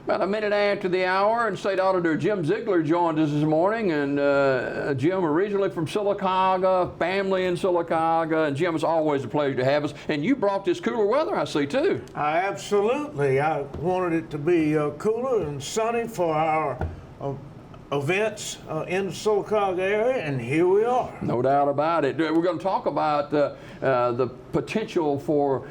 About a minute after the hour, and State Auditor Jim Zeigler joined us this morning. And Jim, originally from Sylacauga, family in Sylacauga. And Jim, it's always a pleasure to have us. And you brought this cooler weather, I see, too. Absolutely. I wanted it to be cooler and sunny for our events in the Sylacauga area, and here we are. No doubt about it. We're going to talk about the potential for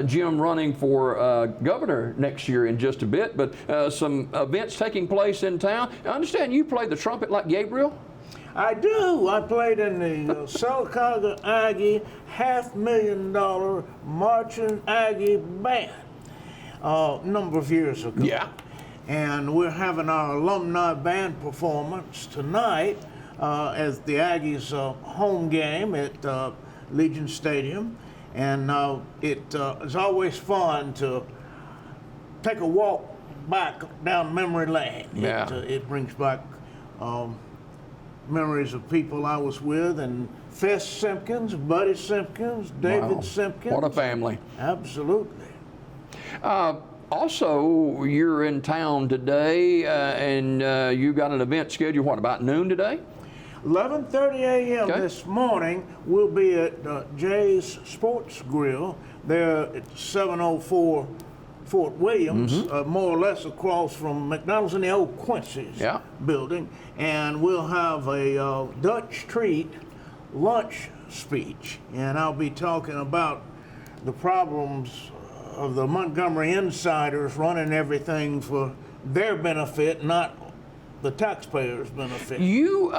Jim running for governor next year in just a bit, but some events taking place in town. I understand you play the trumpet like Gabriel? I do. I played in the Sylacauga Aggie $500,000 Marching Aggie Band a number of years ago. Yeah. And we're having our alumni band performance tonight as the Aggies' home game at Legion Stadium. And it is always fun to take a walk back down memory lane. Yeah. It brings back memories of people I was with, and Fess Simpkins, Buddy Simpkins, David Simpkins. What a family. Absolutely. Also, you're in town today, and you got an event scheduled, what, about noon today? 11:30 a.m. Okay. this morning, we'll be at Jay's Sports Grill. They're at 704 Fort Williams, more or less across from McDonald's in the old Quincy's building. And we'll have a Dutch treat lunch speech. And I'll be talking about the problems of the Montgomery insiders running everything for their benefit, not the taxpayers' benefit. You've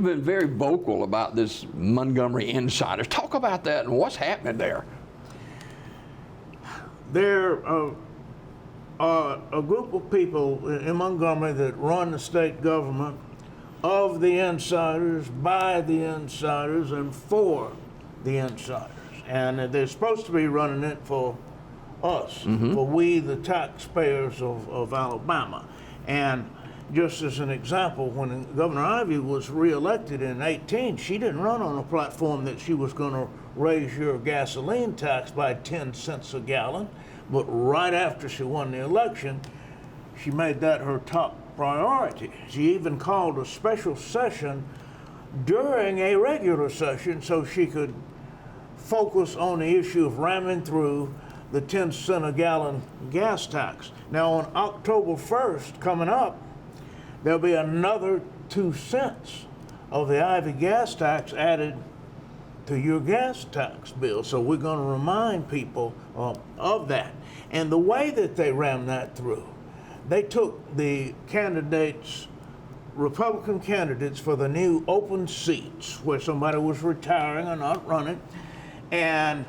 been very vocal about this Montgomery insiders. Talk about that and what's happening there. There are a group of people in Montgomery that run the state government of the insiders, by the insiders, and for the insiders. And they're supposed to be running it for us, for we, the taxpayers of Alabama. And just as an example, when Governor Ivey was reelected in 2018, she didn't run on a platform that she was going to raise your gasoline tax by 10 cents a gallon. But right after she won the election, she made that her top priority. She even called a special session during a regular session so she could focus on the issue of ramming through the 10 cent a gallon gas tax. Now on October 1st coming up, there'll be another 2 cents of the Ivy gas tax added to your gas tax bill. So we're going to remind people of that. And the way that they rammed that through, they took the candidates, Republican candidates for the new open seats where somebody was retiring or not running, and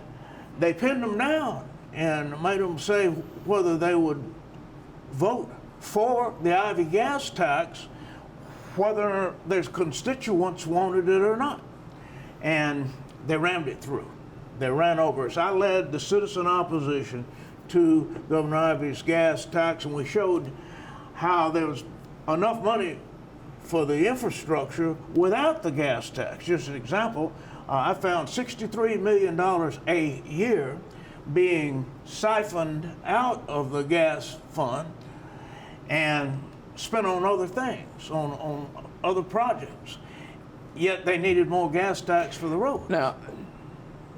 they pinned them down and made them say whether they would vote for the Ivy gas tax, whether their constituents wanted it or not. And they rammed it through. They ran over us. I led the citizen opposition to Governor Ivey's gas tax, and we showed how there was enough money for the infrastructure without the gas tax. Just an example, I found $63 million a year being siphoned out of the gas fund and spent on other things, on other projects. Yet they needed more gas tax for the road. Now,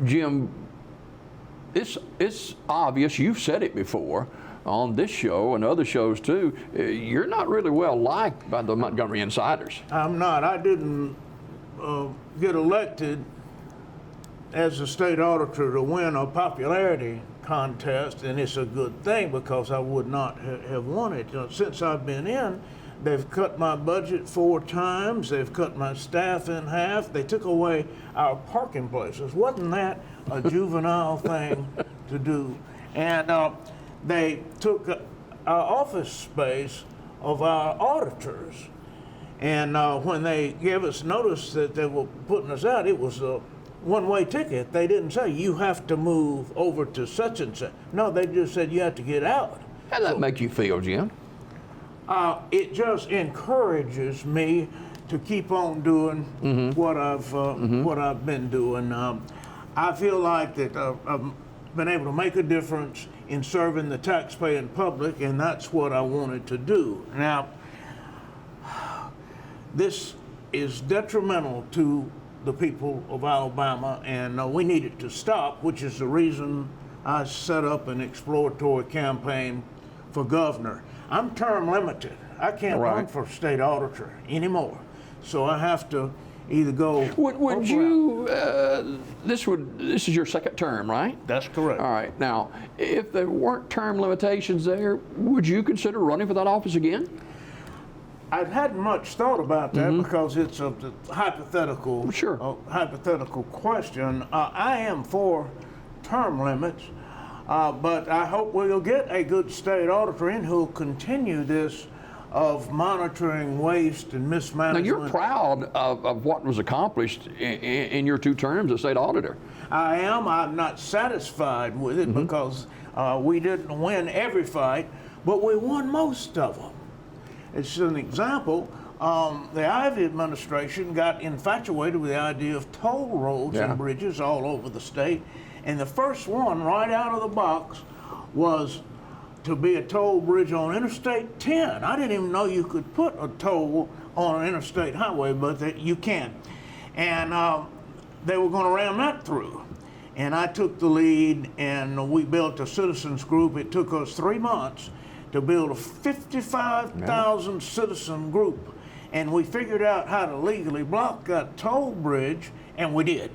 Jim, it's obvious, you've said it before on this show and other shows too, you're not really well liked by the Montgomery insiders. I'm not. I didn't get elected as a state auditor to win a popularity contest, and it's a good thing because I would not have won it. Since I've been in, they've cut my budget 4 times, they've cut my staff in half, they took away our parking places. Wasn't that a juvenile thing to do? And they took our office space of our auditors. And when they gave us notice that they were putting us out, it was a one-way ticket. They didn't say, you have to move over to such and such. No, they just said, you have to get out. How does that make you feel, Jim? It just encourages me to keep on doing what I've been doing. I feel like that I've been able to make a difference in serving the taxpaying public, and that's what I wanted to do. Now, this is detrimental to the people of Alabama, and we need it to stop, which is the reason I set up an exploratory campaign for governor. I'm term limited. I can't run for state auditor anymore, so I have to either go. Would you? This is your second term, right? That's correct. All right. Now, if there weren't term limitations there, would you consider running for that office again? I hadn't much thought about that because it's a hypothetical, hypothetical question. I am for term limits, but I hope we'll get a good state auditor in who'll continue this of monitoring waste and mismanagement. Now, you're proud of what was accomplished in your 2 terms as state auditor. I am. I'm not satisfied with it because we didn't win every fight, but we won most of them. It's an example. The Ivey administration got infatuated with the idea of toll roads and bridges all over the state. And the first one right out of the box was to be a toll bridge on Interstate 10. I didn't even know you could put a toll on an interstate highway, but that you can. And they were going to ram that through. And I took the lead, and we built a citizens group. It took us 3 months to build a 55,000 citizen group. And we figured out how to legally block that toll bridge, and we did.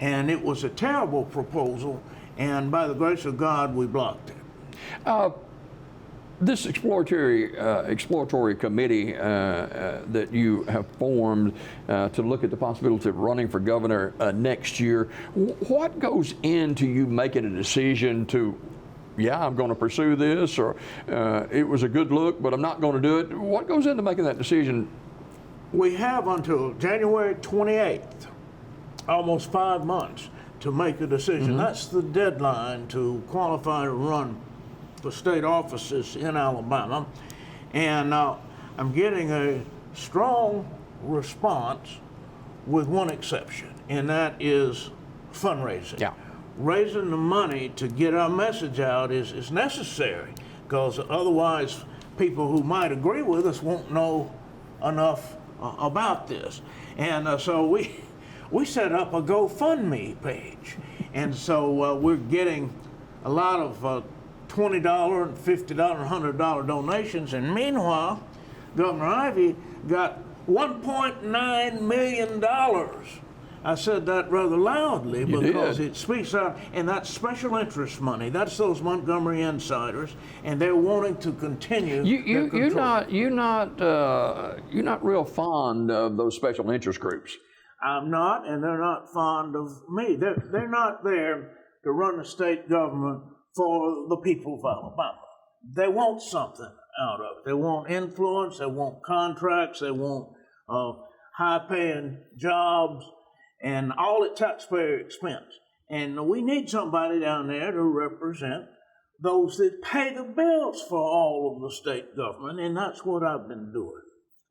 And it was a terrible proposal, and by the grace of God, we blocked it. This exploratory committee that you have formed to look at the possibility of running for governor next year, what goes into you making a decision to, I'm going to pursue this, or it was a good look, but I'm not going to do it? What goes into making that decision? We have until January 28th, almost 5 months, to make a decision. That's the deadline to qualify to run for state offices in Alabama. And I'm getting a strong response with one exception, and that is fundraising. Raising the money to get our message out is necessary, because otherwise people who might agree with us won't know enough about this. And so we set up a GoFundMe page, and so we're getting a lot of $20 and $50 and $100 donations, and meanwhile Governor Ivey got $1.9 million. I said that rather loudly because it speaks out, and that's special interest money. That's those Montgomery insiders, and they're wanting to continue. You're not real fond of those special interest groups. I'm not, and they're not fond of me. They're not there to run the state government for the people of Alabama. They want something out of it. They want influence. They want contracts. They want high-paying jobs, and all at taxpayer expense. And we need somebody down there to represent those that pay the bills for all of the state government, and that's what I've been doing.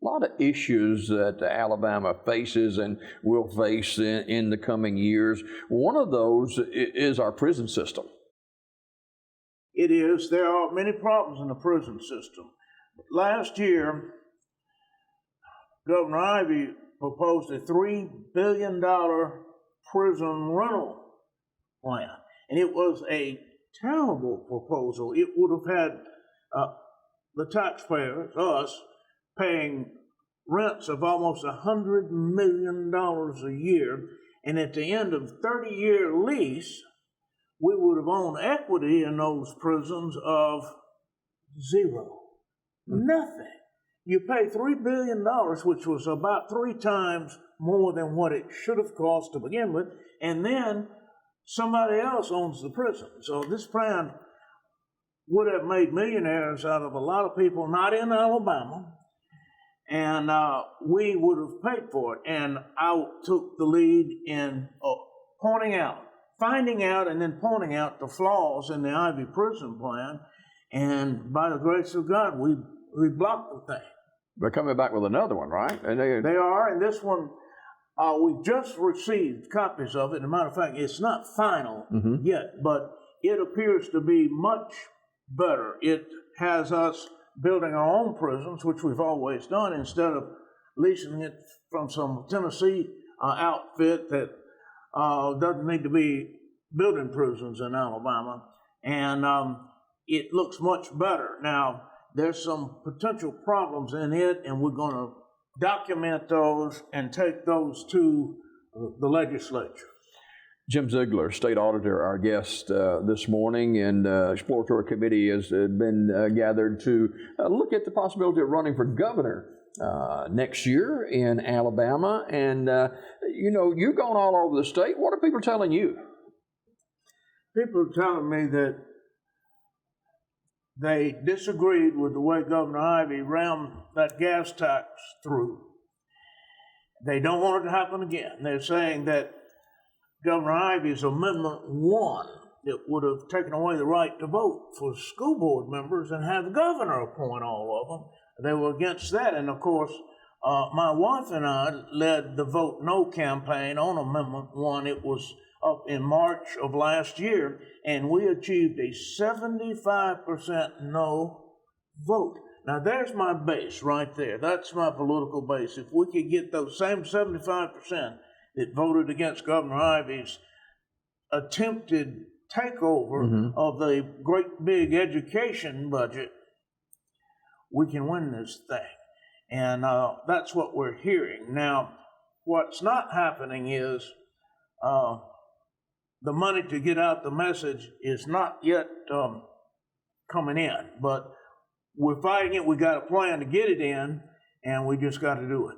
A lot of issues that Alabama faces and will face in the coming years. One of those is our prison system. It is. There are many problems in the prison system. Last year, Governor Ivey proposed a $3 billion prison rental plan, and it was a terrible proposal. It would have had the taxpayers, us, paying rents of almost $100 million a year, and at the end of 30-year lease, we would have owned equity in those prisons of zero. Nothing. You pay $3 billion, which was about 3 times more than what it should have cost to begin with, and then somebody else owns the prison. So this plan would have made millionaires out of a lot of people not in Alabama, and we would have paid for it. And I took the lead in finding out and then pointing out the flaws in the Ivey prison plan, and by the grace of God, we blocked the thing. They're coming back with another one, right? And they are, and this one, we just received copies of it. As a matter of fact, it's not final yet, but it appears to be much better. It has us building our own prisons, which we've always done, instead of leasing it from some Tennessee outfit that doesn't need to be building prisons in Alabama. And it looks much better. Now, there's some potential problems in it, and we're going to document those and take those to the legislature. Jim Zeigler, State Auditor, our guest this morning, and Exploratory Committee has been gathered to look at the possibility of running for governor next year in Alabama. And, you've gone all over the state. What are people telling you? People are telling me that they disagreed with the way Governor Ivey rammed that gas tax through. They don't want it to happen again. They're saying that Governor Ivey's Amendment 1, that would have taken away the right to vote for school board members and have the governor appoint all of them. They were against that. And of course, my wife and I led the Vote No campaign on Amendment 1. It was up in March of last year, and we achieved a 75% no vote. Now, there's my base right there. That's my political base. If we could get those same 75% that voted against Governor Ivey's attempted takeover of the great big education budget, we can win this thing. And that's what we're hearing. Now, what's not happening is the money to get out the message is not yet coming in. But we're fighting it. We got a plan to get it in, and we just got to do it.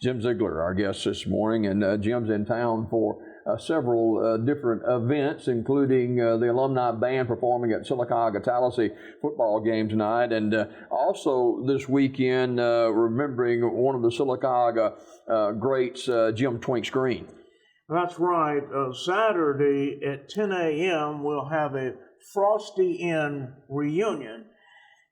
Jim Zeigler, our guest this morning, and Jim's in town for several different events, including the alumni band performing at Sylacauga-Tallahassee football game tonight, and also this weekend remembering one of the Sylacauga greats, Jim Twinks Green. That's right. Saturday at 10 a.m. we'll have a Frosty Inn reunion.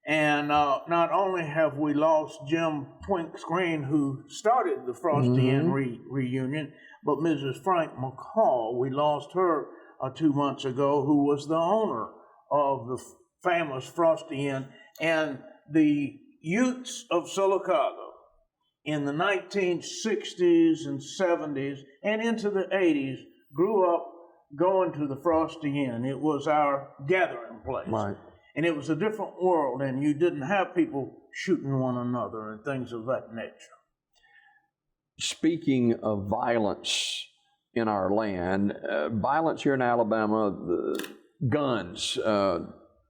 And not only have we lost Jim Twinks Green, who started the Frosty Inn reunion, but Mrs. Frank McCall, we lost her 2 months ago, who was the owner of the famous Frosty Inn. And the youths of Sylacauga in the 1960s and 70s and into the 80s grew up going to the Frosty Inn. It was our gathering place. Right. And it was a different world, and you didn't have people shooting one another and things of that nature. Speaking of violence in our land, violence here in Alabama, the guns,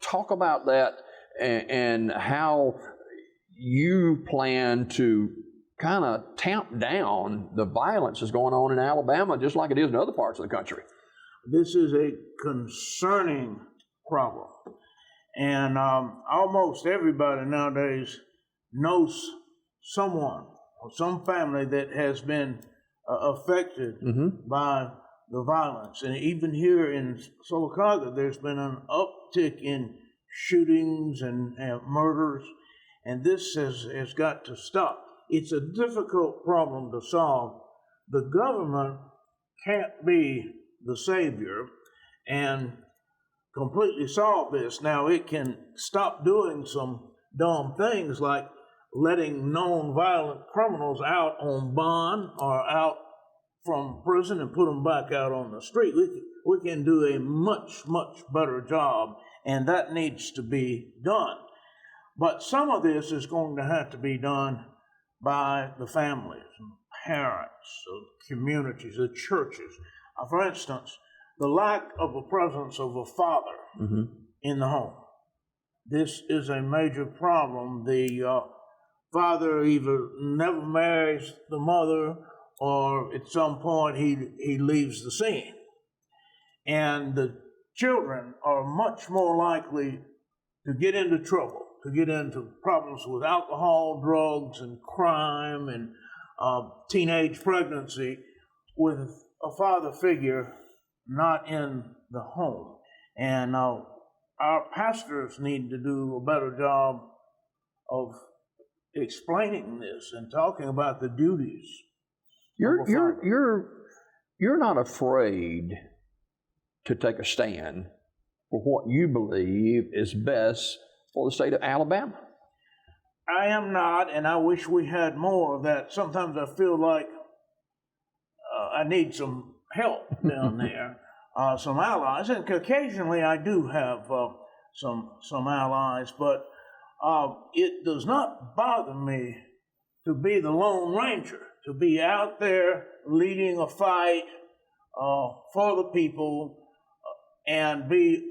talk about that and how you plan to kind of tamp down the violence that's going on in Alabama, just like it is in other parts of the country. This is a concerning problem. And almost everybody nowadays knows someone or some family that has been affected by the violence. And even here in Sylacauga, there's been an uptick in shootings and murders, and this has got to stop. It's a difficult problem to solve. The government can't be the savior and completely solve this. Now, it can stop doing some dumb things like letting known violent criminals out on bond or out from prison and put them back out on the street. We can do a much, much better job, and that needs to be done. But some of this is going to have to be done by the families, and parents, the communities, the churches. For instance, the lack of a presence of a father in the home. This is a major problem. The father either never marries the mother, or at some point he leaves the scene. And the children are much more likely to get into trouble, to get into problems with alcohol, drugs, and crime, and teenage pregnancy with a father figure not in the home. And our pastors need to do a better job of explaining this and talking about the duties. You're not afraid to take a stand for what you believe is best for the state of Alabama. I am not, and I wish we had more of that. Sometimes I feel like I need some help down there, some allies, and occasionally I do have some allies, but it does not bother me to be the Lone Ranger, to be out there leading a fight for the people and be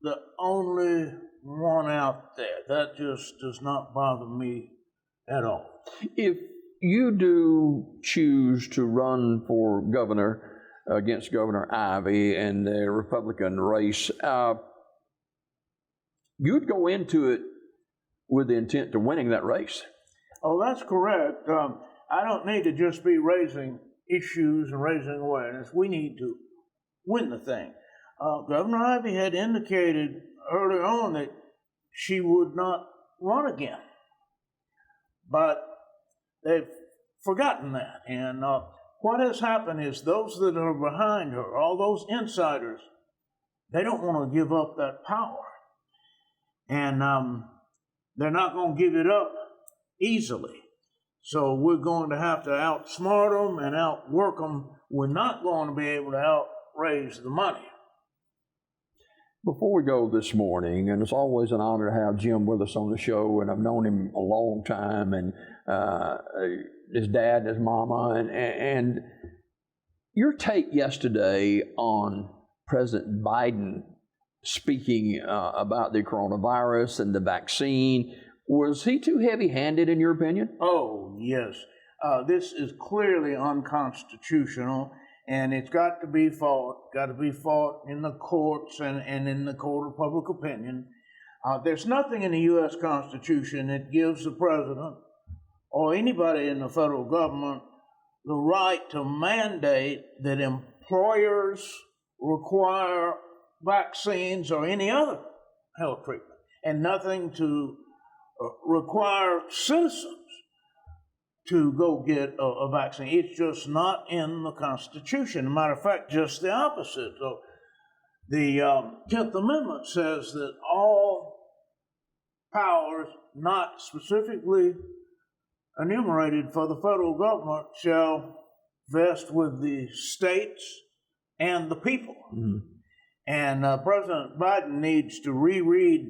the only one out there. That just does not bother me at all. If you do choose to run for governor against Governor Ivey in the Republican race, you'd go into it with the intent to winning that race. Oh, that's correct. I don't need to just be raising issues and raising awareness. We need to win the thing. Governor Ivey had indicated early on that she would not run again. But they've forgotten that. And what has happened is those that are behind her, all those insiders, they don't want to give up that power. And they're not going to give it up easily. So we're going to have to outsmart them and outwork them. We're not going to be able to outraise the money. Before we go this morning, and it's always an honor to have Jim with us on the show, and I've known him a long time, and his dad and his mama, and your take yesterday on President Biden speaking about the coronavirus and the vaccine, was he too heavy-handed in your opinion? Oh, yes. This is clearly unconstitutional, and it's got to be fought in the courts and in the court of public opinion. There's nothing in the U.S. Constitution that gives the president or anybody in the federal government the right to mandate that employers require vaccines or any other health treatment, and nothing to require citizens to go get a vaccine. It's just not in the Constitution. As a matter of fact, just the opposite. So the 10th Amendment says that all powers not specifically enumerated for the federal government shall vest with the states and the people. Mm-hmm. And President Biden needs to reread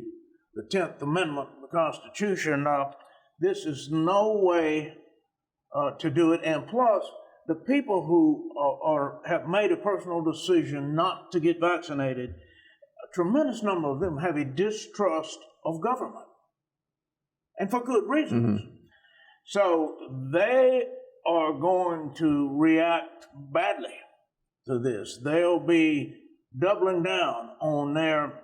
the 10th Amendment of the Constitution. This is no way to do it. And plus, the people who have made a personal decision not to get vaccinated, a tremendous number of them have a distrust of government, and for good reasons. Mm-hmm. So they are going to react badly to this. They'll be doubling down on their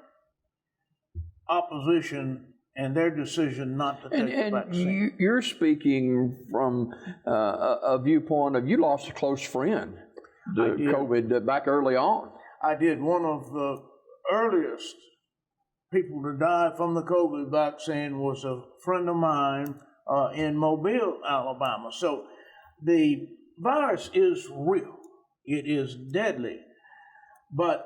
opposition and their decision not to take the vaccine. You're speaking from a viewpoint of you lost a close friend to COVID back early on. I did. One of the earliest people to die from the COVID vaccine was a friend of mine in Mobile, Alabama. So the virus is real. It is deadly. But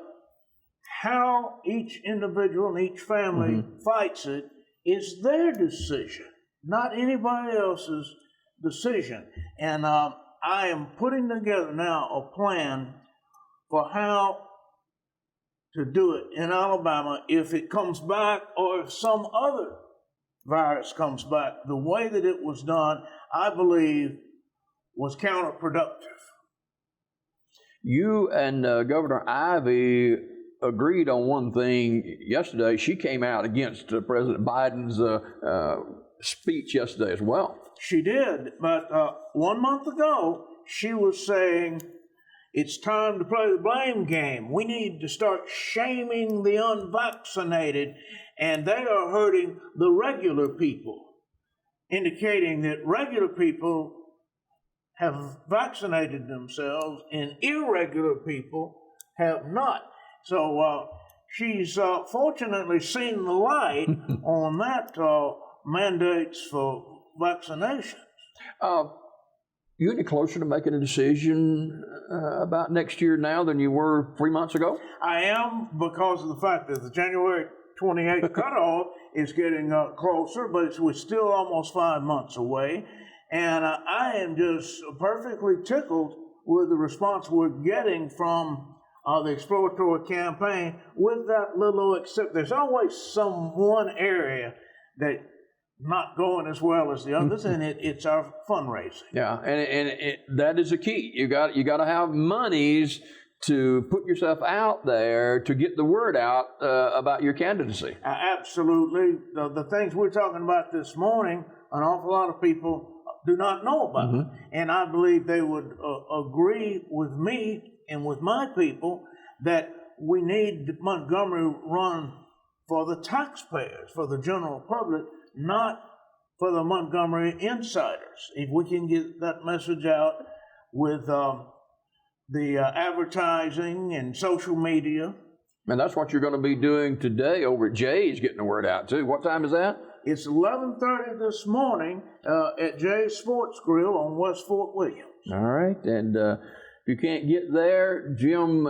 how each individual and each family fights it is their decision, not anybody else's decision. And I am putting together now a plan for how to do it in Alabama if it comes back or if some other virus comes back. The way that it was done, I believe, was counterproductive. You and Governor Ivey agreed on one thing yesterday. She came out against President Biden's speech yesterday as well. She did, but 1 month ago, she was saying it's time to play the blame game. We need to start shaming the unvaccinated, and they are hurting the regular people, indicating that regular people have vaccinated themselves and irregular people have not. So she's fortunately seen the light on that mandates for vaccinations. You any closer to making a decision about next year now than you were 3 months ago? I am, because of the fact that the January 28th cutoff is getting closer, but we're still almost 5 months away. And I am just perfectly tickled with the response we're getting from the exploratory campaign, with that little except there's always some one area that not going as well as the others, and it's our fundraising. Yeah, and that is a key. You got to have monies to put yourself out there to get the word out about your candidacy. Absolutely. The things we're talking about this morning, an awful lot of people do not know about. And I believe they would agree with me and with my people that we need Montgomery run for the taxpayers, for the general public, not for the Montgomery insiders. If we can get that message out with the advertising and social media. And that's what you're going to be doing today over at Jay's, getting the word out too. What time is that? It's 11:30 this morning at Jay's Sports Grill on West Fort Williams. All right, and if you can't get there, Jim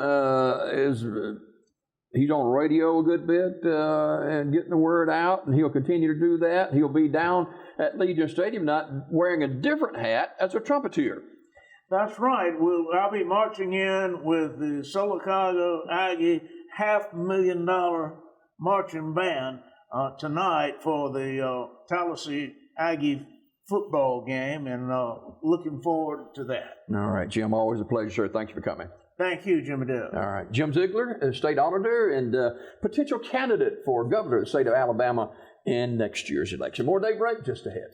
he's on radio a good bit and getting the word out, and he'll continue to do that. He'll be down at Legion Stadium tonight wearing a different hat as a trumpeter. That's right. I'll be marching in with the Sylacauga Aggie $500,000 marching band tonight for the Tallahassee Aggie football game, and looking forward to that. All right, Jim, always a pleasure, sir. Thank you for coming. Thank you, Jimmy Dale. All right, Jim Zeigler, State Auditor and potential candidate for governor of the state of Alabama in next year's election. More Daybreak just ahead.